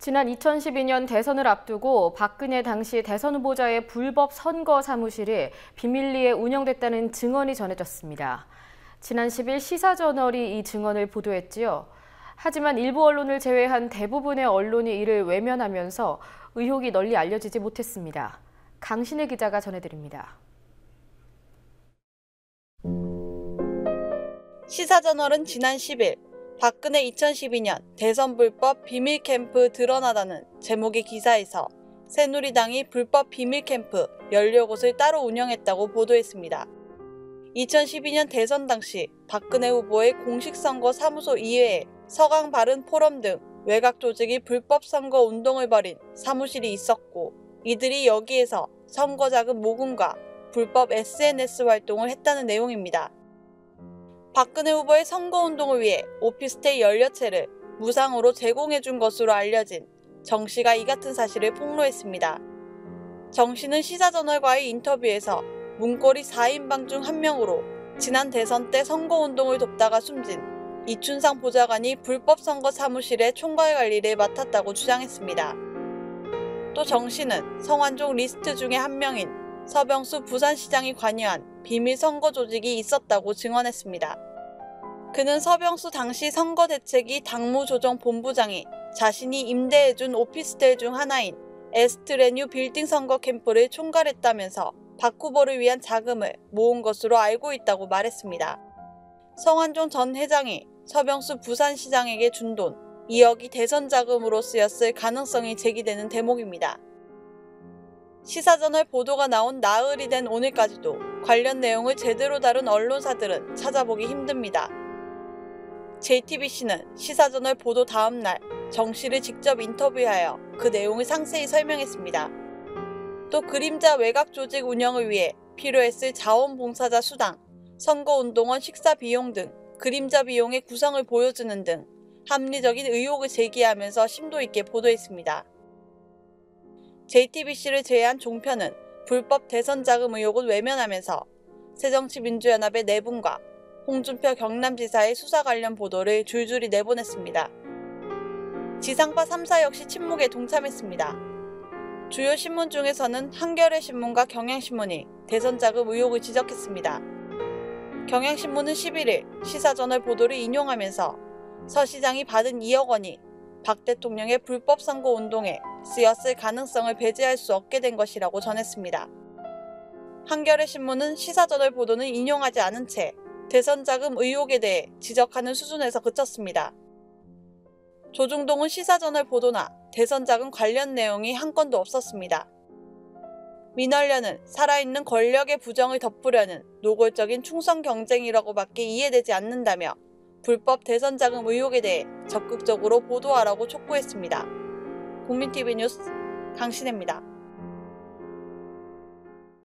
지난 2012년 대선을 앞두고 박근혜 당시 대선 후보자의 불법 선거 사무실이 비밀리에 운영됐다는 증언이 전해졌습니다. 지난 10일 시사저널이 이 증언을 보도했지요. 하지만 일부 언론을 제외한 대부분의 언론이 이를 외면하면서 의혹이 널리 알려지지 못했습니다. 강신혜 기자가 전해드립니다. 시사저널은 지난 10일 박근혜 2012년 대선 불법 비밀 캠프 드러나다는 제목의 기사에서 새누리당이 불법 비밀 캠프 14곳을 따로 운영했다고 보도했습니다. 2012년 대선 당시 박근혜 후보의 공식선거 사무소 이외에 서강 바른 포럼 등 외곽 조직이 불법 선거 운동을 벌인 사무실이 있었고, 이들이 여기에서 선거 자금 모금과 불법 SNS 활동을 했다는 내용입니다. 박근혜 후보의 선거운동을 위해 오피스텔 10채를 무상으로 제공해준 것으로 알려진 정 씨가 이 같은 사실을 폭로했습니다. 정 씨는 시사저널과의 인터뷰에서 문고리 4인방 중 한 명으로 지난 대선 때 선거운동을 돕다가 숨진 이춘상 보좌관이 불법 선거 사무실의 총괄 관리를 맡았다고 주장했습니다. 또 정 씨는 성완종 리스트 중에 한 명인 서병수 부산시장이 관여한 비밀 선거 조직이 있었다고 증언했습니다. 그는 서병수 당시 선거대책위 당무조정본부장이 자신이 임대해준 오피스텔 중 하나인 에스트레뉴 빌딩 선거 캠프를 총괄했다면서 박 후보를 위한 자금을 모은 것으로 알고 있다고 말했습니다. 성완종 전 회장이 서병수 부산시장에게 준 돈 2억이 대선 자금으로 쓰였을 가능성이 제기되는 대목입니다. 시사저널 보도가 나온 나흘이 된 오늘까지도 관련 내용을 제대로 다룬 언론사들은 찾아보기 힘듭니다. JTBC는 시사저널 보도 다음 날 정 씨를 직접 인터뷰하여 그 내용을 상세히 설명했습니다. 또 그림자 외곽 조직 운영을 위해 필요했을 자원봉사자 수당, 선거운동원 식사 비용 등 그림자 비용의 구성을 보여주는 등 합리적인 의혹을 제기하면서 심도 있게 보도했습니다. JTBC를 제외한 종편은 불법 대선 자금 의혹을 외면하면서 새정치민주연합의 내분과 홍준표 경남지사의 수사 관련 보도를 줄줄이 내보냈습니다. 지상파 3사 역시 침묵에 동참했습니다. 주요 신문 중에서는 한겨레 신문과 경향신문이 대선 자금 의혹을 지적했습니다. 경향신문은 11일 시사저널 보도를 인용하면서 서 시장이 받은 2억 원이 박 대통령의 불법 선거 운동에 쓰였을 가능성을 배제할 수 없게 된 것이라고 전했습니다. 한겨레 신문은 시사저널 보도는 인용하지 않은 채 대선 자금 의혹에 대해 지적하는 수준에서 그쳤습니다. 조중동은 시사저널 보도나 대선 자금 관련 내용이 한 건도 없었습니다. 민원련은 살아있는 권력의 부정을 덮으려는 노골적인 충성 경쟁이라고밖에 이해되지 않는다며 불법 대선 자금 의혹에 대해 적극적으로 보도하라고 촉구했습니다. 국민TV 뉴스 강신혜입니다.